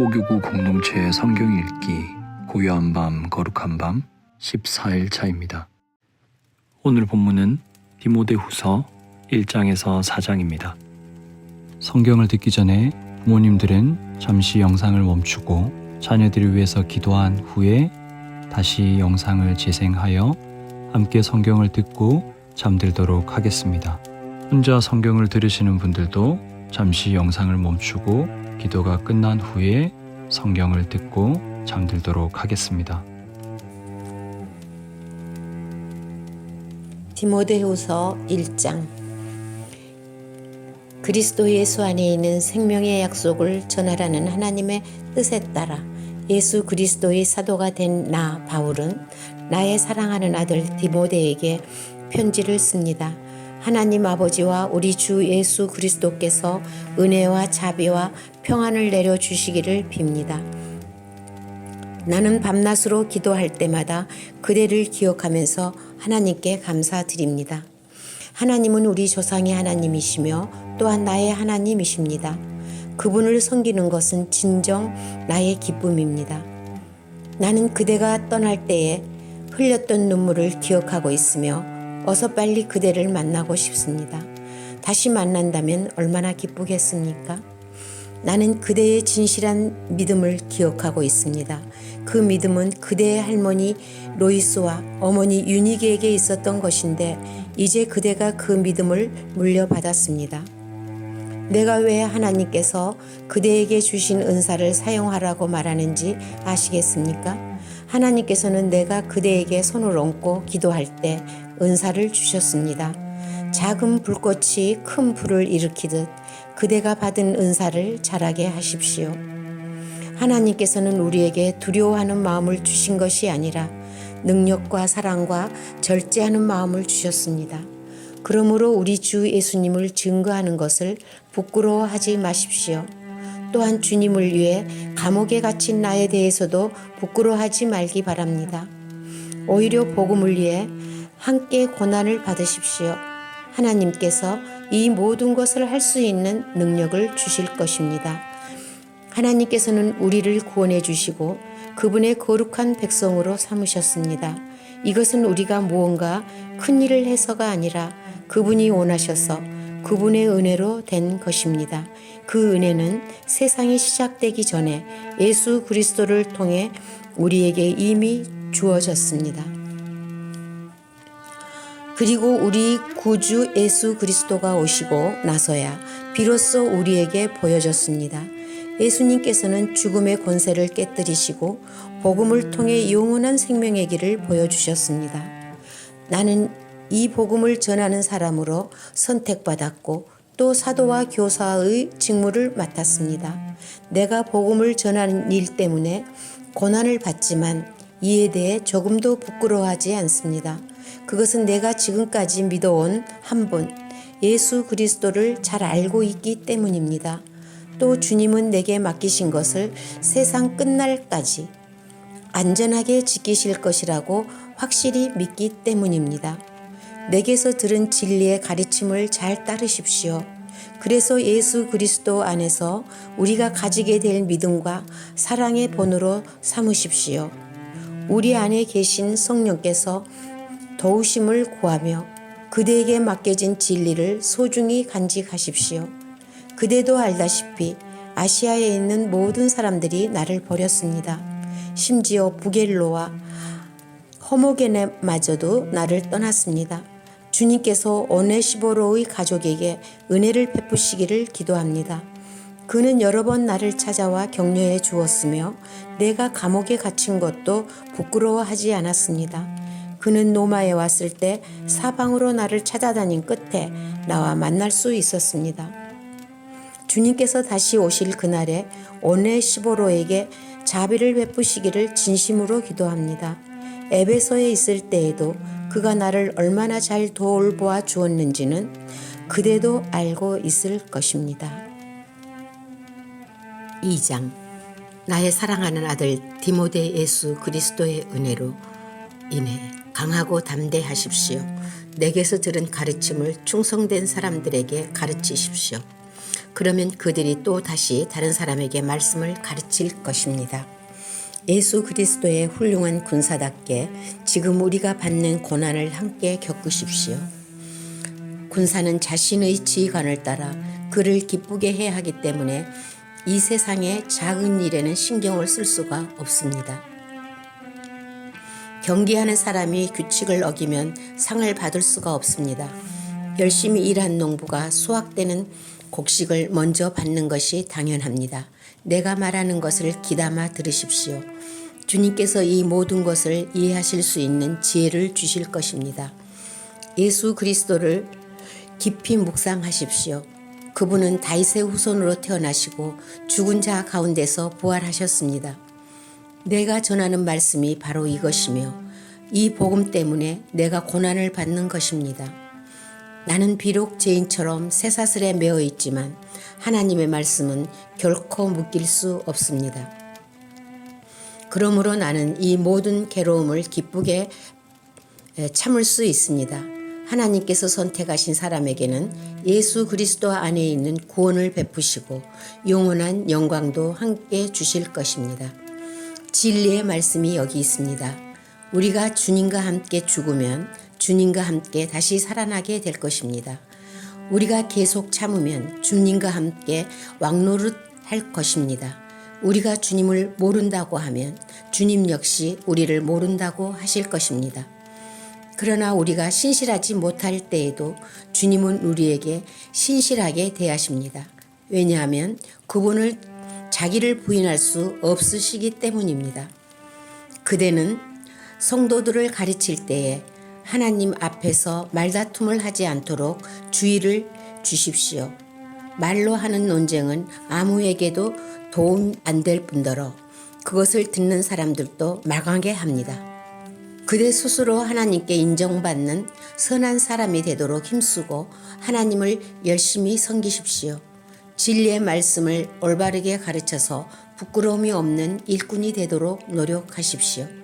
초보교구 공동체 성경 읽기 고요한 밤 거룩한 밤 14일 차입니다. 오늘 본문은 디모데후서 1장에서 4장입니다. 성경을 듣기 전에 부모님들은 잠시 영상을 멈추고 자녀들을 위해서 기도한 후에 다시 영상을 재생하여 함께 성경을 듣고 잠들도록 하겠습니다. 혼자 성경을 들으시는 분들도 잠시 영상을 멈추고 기도가 끝난 후에 성경을 듣고 잠들도록 하겠습니다. 디모데후서 1장. 그리스도 예수 안에 있는 생명의 약속을 전하라는 하나님의 뜻에 따라 예수 그리스도의 사도가 된 나 바울은 나의 사랑하는 아들 디모데에게 편지를 씁니다. 하나님 아버지와 우리 주 예수 그리스도께서 은혜와 자비와 평안을 내려주시기를 빕니다. 나는 밤낮으로 기도할 때마다 그대를 기억하면서 하나님께 감사드립니다. 하나님은 우리 조상의 하나님이시며 또한 나의 하나님이십니다. 그분을 섬기는 것은 진정 나의 기쁨입니다. 나는 그대가 떠날 때에 흘렸던 눈물을 기억하고 있으며 어서 빨리 그대를 만나고 싶습니다. 다시 만난다면 얼마나 기쁘겠습니까? 나는 그대의 진실한 믿음을 기억하고 있습니다. 그 믿음은 그대의 할머니 로이스와 어머니 유니게에게 있었던 것인데 이제 그대가 그 믿음을 물려받았습니다. 내가 왜 하나님께서 그대에게 주신 은사를 사용하라고 말하는지 아시겠습니까? 하나님께서는 내가 그대에게 손을 얹고 기도할 때 은사를 주셨습니다. 작은 불꽃이 큰 불을 일으키듯 그대가 받은 은사를 자라게 하십시오. 하나님께서는 우리에게 두려워하는 마음을 주신 것이 아니라 능력과 사랑과 절제하는 마음을 주셨습니다. 그러므로 우리 주 예수님을 증거하는 것을 부끄러워하지 마십시오. 또한 주님을 위해 감옥에 갇힌 나에 대해서도 부끄러워하지 말기 바랍니다. 오히려 복음을 위해 함께 고난을 받으십시오. 하나님께서 이 모든 것을 할 수 있는 능력을 주실 것입니다. 하나님께서는 우리를 구원해 주시고 그분의 거룩한 백성으로 삼으셨습니다. 이것은 우리가 무언가 큰 일을 해서가 아니라 그분이 원하셔서 그분의 은혜로 된 것입니다. 그 은혜는 세상이 시작되기 전에 예수 그리스도를 통해 우리에게 이미 주어졌습니다. 그리고 우리 구주 예수 그리스도가 오시고 나서야 비로소 우리에게 보여졌습니다. 예수님께서는 죽음의 권세를 깨뜨리시고 복음을 통해 영원한 생명의 길을 보여주셨습니다. 나는 이 복음을 전하는 사람으로 선택받았고 또 사도와 교사의 직무를 맡았습니다. 내가 복음을 전하는 일 때문에 고난을 받지만 이에 대해 조금도 부끄러워하지 않습니다. 그것은 내가 지금까지 믿어온 한 분, 예수 그리스도를 잘 알고 있기 때문입니다. 또 주님은 내게 맡기신 것을 세상 끝날까지 안전하게 지키실 것이라고 확실히 믿기 때문입니다. 내게서 들은 진리의 가르침을 잘 따르십시오. 그래서 예수 그리스도 안에서 우리가 가지게 될 믿음과 사랑의 본으로 삼으십시오. 우리 안에 계신 성령께서 도우심을 구하며 그대에게 맡겨진 진리를 소중히 간직하십시오. 그대도 알다시피 아시아에 있는 모든 사람들이 나를 버렸습니다. 심지어 부겔로와 허모게네마저도 나를 떠났습니다. 주님께서 오네시보로의 가족에게 은혜를 베푸시기를 기도합니다. 그는 여러 번 나를 찾아와 격려해 주었으며 내가 감옥에 갇힌 것도 부끄러워하지 않았습니다. 그는 로마에 왔을 때 사방으로 나를 찾아다닌 끝에 나와 만날 수 있었습니다. 주님께서 다시 오실 그날에 오네시보로에게 자비를 베푸시기를 진심으로 기도합니다. 에베소에 있을 때에도 그가 나를 얼마나 잘 돌보아 주었는지는 그대도 알고 있을 것입니다. 2장. 나의 사랑하는 아들 디모데 예수 그리스도의 은혜로 인해 강하고 담대하십시오. 내게서 들은 가르침을 충성된 사람들에게 가르치십시오. 그러면 그들이 또 다시 다른 사람에게 말씀을 가르칠 것입니다. 예수 그리스도의 훌륭한 군사답게 지금 우리가 받는 고난을 함께 겪으십시오. 군사는 자신의 지휘관을 따라 그를 기쁘게 해야 하기 때문에 이 세상의 작은 일에는 신경을 쓸 수가 없습니다. 경기하는 사람이 규칙을 어기면 상을 받을 수가 없습니다. 열심히 일한 농부가 수확 때는 곡식을 먼저 받는 것이 당연합니다. 내가 말하는 것을 귀담아 들으십시오. 주님께서 이 모든 것을 이해하실 수 있는 지혜를 주실 것입니다. 예수 그리스도를 깊이 묵상하십시오. 그분은 다윗의 후손으로 태어나시고 죽은 자 가운데서 부활하셨습니다. 내가 전하는 말씀이 바로 이것이며 이 복음 때문에 내가 고난을 받는 것입니다. 나는 비록 죄인처럼 쇠사슬에 매어 있지만 하나님의 말씀은 결코 묶일 수 없습니다. 그러므로 나는 이 모든 괴로움을 기쁘게 참을 수 있습니다. 하나님께서 선택하신 사람에게는 예수 그리스도 안에 있는 구원을 베푸시고 영원한 영광도 함께 주실 것입니다. 진리의 말씀이 여기 있습니다. 우리가 주님과 함께 죽으면 주님과 함께 다시 살아나게 될 것입니다. 우리가 계속 참으면 주님과 함께 왕노릇 할 것입니다. 우리가 주님을 모른다고 하면 주님 역시 우리를 모른다고 하실 것입니다. 그러나 우리가 신실하지 못할 때에도 주님은 우리에게 신실하게 대하십니다. 왜냐하면 그분을 자기를 부인할 수 없으시기 때문입니다. 그대는 성도들을 가르칠 때에 하나님 앞에서 말다툼을 하지 않도록 주의를 주십시오. 말로 하는 논쟁은 아무에게도 도움 안 될 뿐더러 그것을 듣는 사람들도 망하게 합니다. 그대 스스로 하나님께 인정받는 선한 사람이 되도록 힘쓰고 하나님을 열심히 섬기십시오. 진리의 말씀을 올바르게 가르쳐서 부끄러움이 없는 일꾼이 되도록 노력하십시오.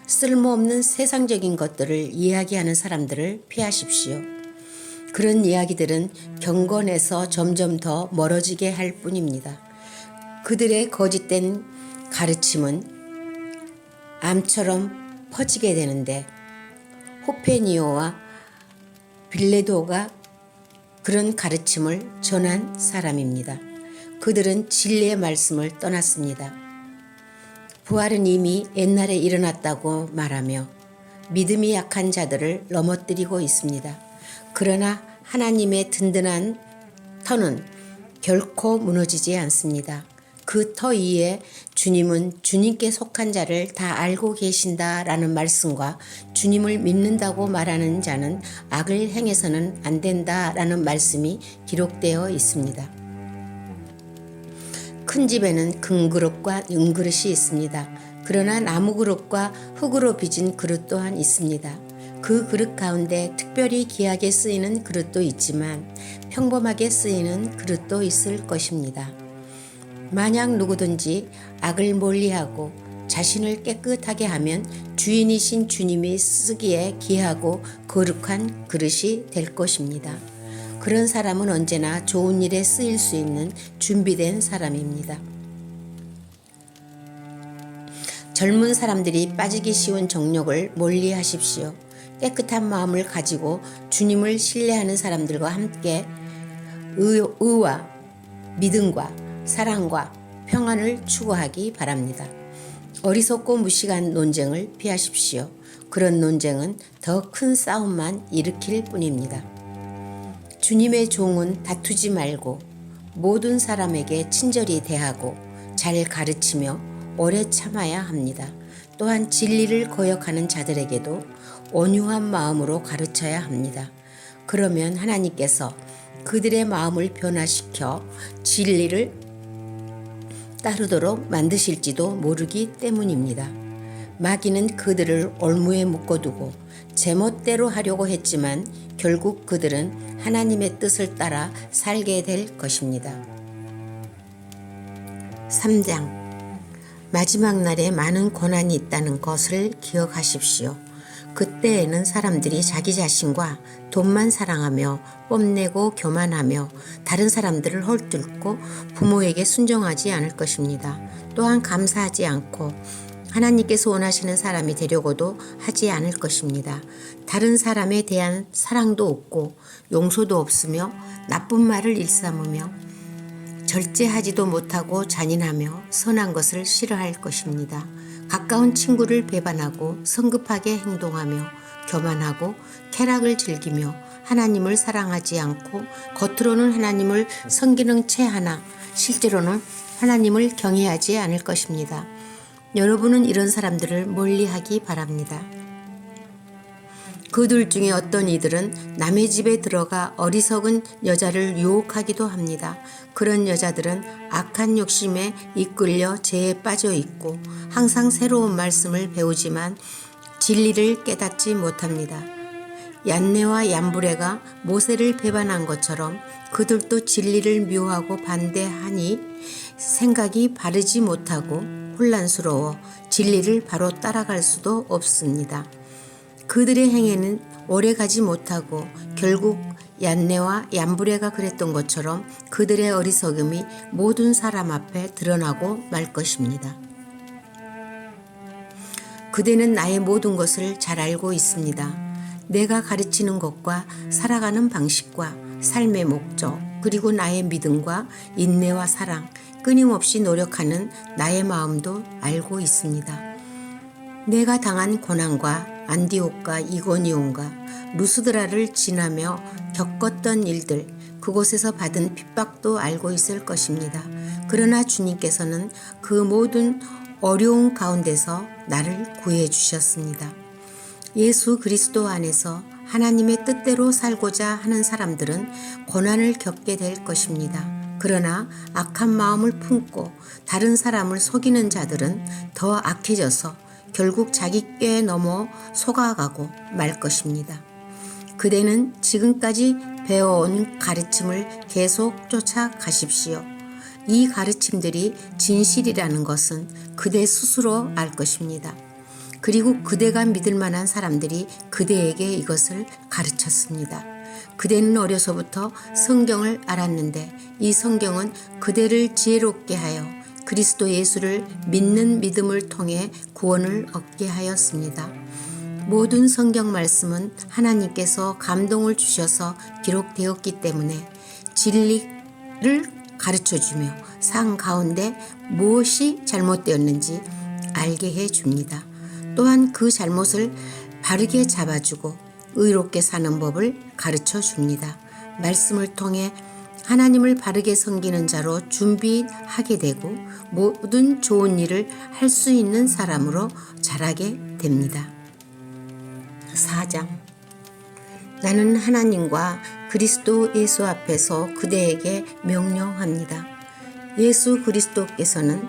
쓸모없는 세상적인 것들을 이야기하는 사람들을 피하십시오. 그런 이야기들은 경건에서 점점 더 멀어지게 할 뿐입니다. 그들의 거짓된 가르침은 암처럼 퍼지게 되는데 호페니오와 빌레도가 그런 가르침을 전한 사람입니다. 그들은 진리의 말씀을 떠났습니다. 부활은 이미 옛날에 일어났다고 말하며 믿음이 약한 자들을 넘어뜨리고 있습니다. 그러나 하나님의 든든한 터는 결코 무너지지 않습니다. 그 터 위에 주님은 주님께 속한 자를 다 알고 계신다라는 말씀과 주님을 믿는다고 말하는 자는 악을 행해서는 안 된다라는 말씀이 기록되어 있습니다. 큰 집에는 금 그릇과 은 그릇이 있습니다. 그러나 나무 그릇과 흙으로 빚은 그릇 또한 있습니다. 그 그릇 가운데 특별히 귀하게 쓰이는 그릇도 있지만 평범하게 쓰이는 그릇도 있을 것입니다. 만약 누구든지 악을 멀리하고 자신을 깨끗하게 하면 주인이신 주님이 쓰기에 귀하고 거룩한 그릇이 될 것입니다. 그런 사람은 언제나 좋은 일에 쓰일 수 있는 준비된 사람입니다. 젊은 사람들이 빠지기 쉬운 정욕을 멀리 하십시오. 깨끗한 마음을 가지고 주님을 신뢰하는 사람들과 함께 의와 믿음과 사랑과 평안을 추구하기 바랍니다. 어리석고 무식한 논쟁을 피하십시오. 그런 논쟁은 더 큰 싸움만 일으킬 뿐입니다. 주님의 종은 다투지 말고 모든 사람에게 친절히 대하고 잘 가르치며 오래 참아야 합니다. 또한 진리를 거역하는 자들에게도 온유한 마음으로 가르쳐야 합니다. 그러면 하나님께서 그들의 마음을 변화시켜 진리를 따르도록 만드실지도 모르기 때문입니다. 마귀는 그들을 올무에 묶어두고 제멋대로 하려고 했지만 결국 그들은 하나님의 뜻을 따라 살게 될 것입니다. 3장 마지막 날에 많은 고난이 있다는 것을 기억하십시오. 그때에는 사람들이 자기 자신과 돈만 사랑하며 뽐내고 교만하며 다른 사람들을 헐뜯고 부모에게 순종하지 않을 것입니다. 또한 감사하지 않고 하나님께서 원하시는 사람이 되려고도 하지 않을 것입니다. 다른 사람에 대한 사랑도 없고 용서도 없으며 나쁜 말을 일삼으며 절제하지도 못하고 잔인하며 선한 것을 싫어할 것입니다. 가까운 친구를 배반하고 성급하게 행동하며 교만하고 쾌락을 즐기며 하나님을 사랑하지 않고 겉으로는 하나님을 섬기는 채 하나 실제로는 하나님을 경외하지 않을 것입니다. 여러분은 이런 사람들을 멀리하기 바랍니다. 그들 중에 어떤 이들은 남의 집에 들어가 어리석은 여자를 유혹하기도 합니다. 그런 여자들은 악한 욕심에 이끌려 죄에 빠져 있고 항상 새로운 말씀을 배우지만 진리를 깨닫지 못합니다. 얀네와 얀브레가 모세를 배반한 것처럼 그들도 진리를 묘하고 반대하니 생각이 바르지 못하고 혼란스러워 진리를 바로 따라갈 수도 없습니다. 그들의 행위는 오래가지 못하고 결국 얀네와 얀브레가 그랬던 것처럼 그들의 어리석음이 모든 사람 앞에 드러나고 말 것입니다. 그대는 나의 모든 것을 잘 알고 있습니다. 내가 가르치는 것과 살아가는 방식과 삶의 목적 그리고 나의 믿음과 인내와 사랑 끊임없이 노력하는 나의 마음도 알고 있습니다. 내가 당한 고난과 안디옥과 이고니온과 루스드라를 지나며 겪었던 일들 그곳에서 받은 핍박도 알고 있을 것입니다. 그러나 주님께서는 그 모든 어려운 가운데서 나를 구해 주셨습니다. 예수 그리스도 안에서 하나님의 뜻대로 살고자 하는 사람들은 고난을 겪게 될 것입니다. 그러나 악한 마음을 품고 다른 사람을 속이는 자들은 더 악해져서 결국 자기 꾀에 넘어 속아가고 말 것입니다. 그대는 지금까지 배워온 가르침을 계속 쫓아가십시오. 이 가르침들이 진실이라는 것은 그대 스스로 알 것입니다. 그리고 그대가 믿을 만한 사람들이 그대에게 이것을 가르쳤습니다. 그대는 어려서부터 성경을 알았는데 이 성경은 그대를 지혜롭게 하여 그리스도 예수를 믿는 믿음을 통해 구원을 얻게 하였습니다. 모든 성경 말씀은 하나님께서 감동을 주셔서 기록되었기 때문에 진리를 가르쳐주며 상 가운데 무엇이 잘못되었는지 알게 해줍니다. 또한 그 잘못을 바르게 잡아주고 의롭게 사는 법을 가르쳐줍니다. 말씀을 통해 하나님을 바르게 섬기는 자로 준비하게 되고 모든 좋은 일을 할 수 있는 사람으로 자라게 됩니다. 4장 나는 하나님과 그리스도 예수 앞에서 그대에게 명령합니다. 예수 그리스도께서는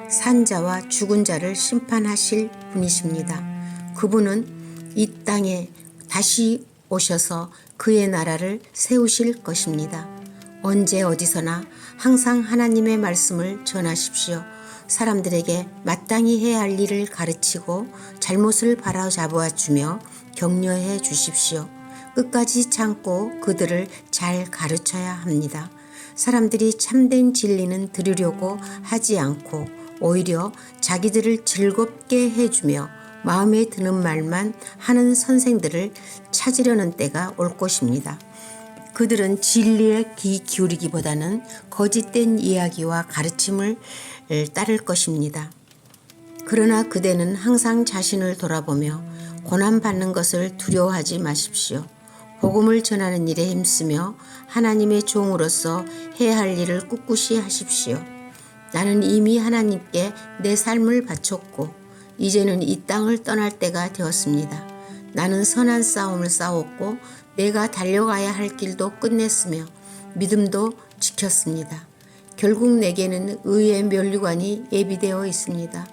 산자와 죽은 자를 심판하실 분이십니다. 그분은 이 땅에 다시 오셔서 그의 나라를 세우실 것입니다. 언제 어디서나 항상 하나님의 말씀을 전하십시오. 사람들에게 마땅히 해야 할 일을 가르치고 잘못을 바로잡아 주며 격려해 주십시오. 끝까지 참고 그들을 잘 가르쳐야 합니다. 사람들이 참된 진리는 들으려고 하지 않고 오히려 자기들을 즐겁게 해주며 마음에 드는 말만 하는 선생들을 찾으려는 때가 올 것입니다. 그들은 진리에 귀 기울이기보다는 거짓된 이야기와 가르침을 따를 것입니다. 그러나 그대는 항상 자신을 돌아보며 고난받는 것을 두려워하지 마십시오. 복음을 전하는 일에 힘쓰며 하나님의 종으로서 해야 할 일을 꿋꿋이 하십시오. 나는 이미 하나님께 내 삶을 바쳤고 이제는 이 땅을 떠날 때가 되었습니다. 나는 선한 싸움을 싸웠고 내가 달려가야 할 길도 끝냈으며 믿음도 지켰습니다. 결국 내게는 의의 면류관이 예비되어 있습니다.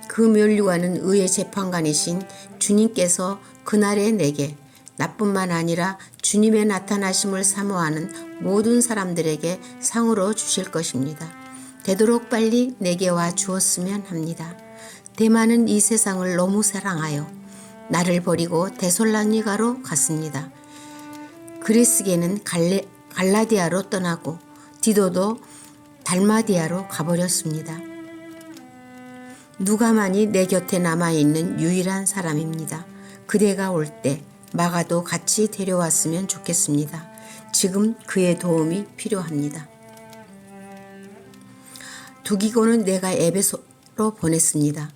그 면류관은 의의 재판관이신 주님께서 그날에 내게 나뿐만 아니라 주님의 나타나심을 사모하는 모든 사람들에게 상으로 주실 것입니다. 되도록 빨리 내게 와 주었으면 합니다. 대만은 이 세상을 너무 사랑하여 나를 버리고 데솔로니가로 갔습니다. 그리스게는 갈라디아로 떠나고 디도도 달마디아로 가버렸습니다. 누가만이 내 곁에 남아있는 유일한 사람입니다. 그대가 올 때 마가도 같이 데려왔으면 좋겠습니다. 지금 그의 도움이 필요합니다. 두기고는 내가 에베소로 보냈습니다.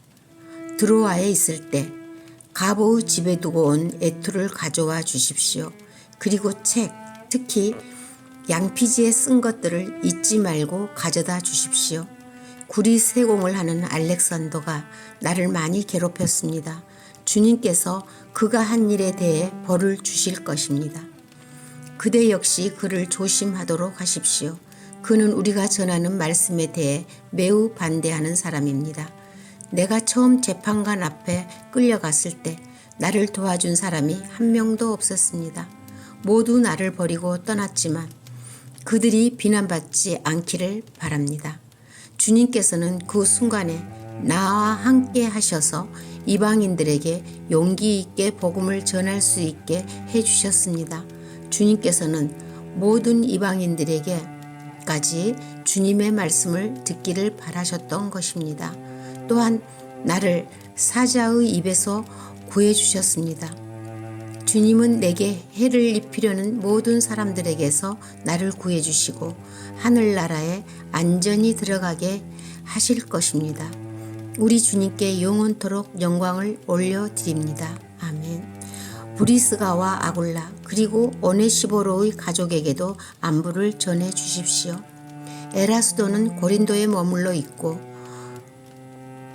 드로아에 있을 때 가보의 집에 두고 온 애투를 가져와 주십시오. 그리고 책, 특히 양피지에 쓴 것들을 잊지 말고 가져다 주십시오. 구리 세공을 하는 알렉산더가 나를 많이 괴롭혔습니다. 주님께서 그가 한 일에 대해 벌을 주실 것입니다. 그대 역시 그를 조심하도록 하십시오. 그는 우리가 전하는 말씀에 대해 매우 반대하는 사람입니다. 내가 처음 재판관 앞에 끌려갔을 때 나를 도와준 사람이 한 명도 없었습니다. 모두 나를 버리고 떠났지만 그들이 비난받지 않기를 바랍니다. 주님께서는 그 순간에 나와 함께 하셔서 이방인들에게 용기 있게 복음을 전할 수 있게 해주셨습니다. 주님께서는 모든 이방인들에게까지 주님의 말씀을 듣기를 바라셨던 것입니다. 또한 나를 사자의 입에서 구해주셨습니다. 주님은 내게 해를 입히려는 모든 사람들에게서 나를 구해주시고 하늘나라에 안전히 들어가게 하실 것입니다. 우리 주님께 영원토록 영광을 올려드립니다. 아멘. 브리스가와 아굴라 그리고 오네시보로의 가족에게도 안부를 전해 주십시오. 에라스도는 고린도에 머물러 있고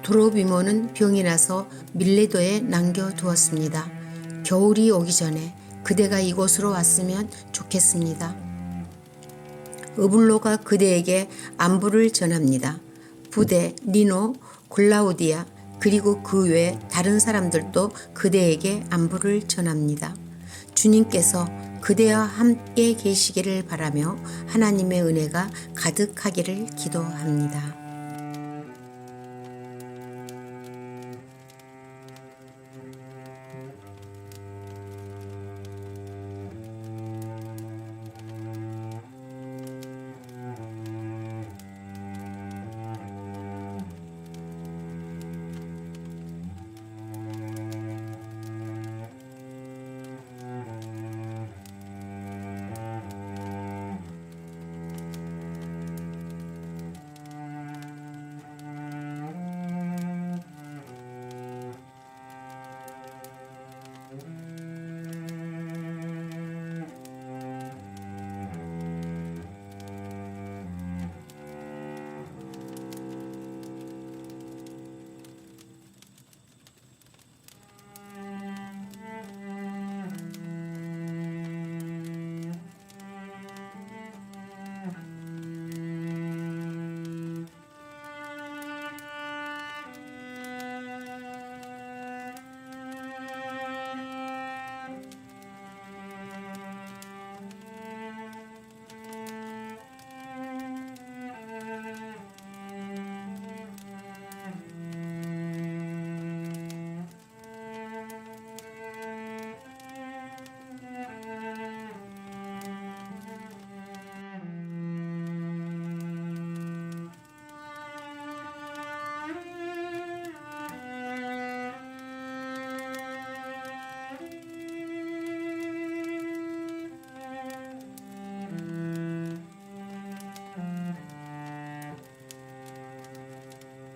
드로비모는 병이 나서 밀레도에 남겨두었습니다. 겨울이 오기 전에 그대가 이곳으로 왔으면 좋겠습니다. 어블로가 그대에게 안부를 전합니다. 부대, 니노, 글라우디아 그리고 그 외 다른 사람들도 그대에게 안부를 전합니다. 주님께서 그대와 함께 계시기를 바라며 하나님의 은혜가 가득하기를 기도합니다.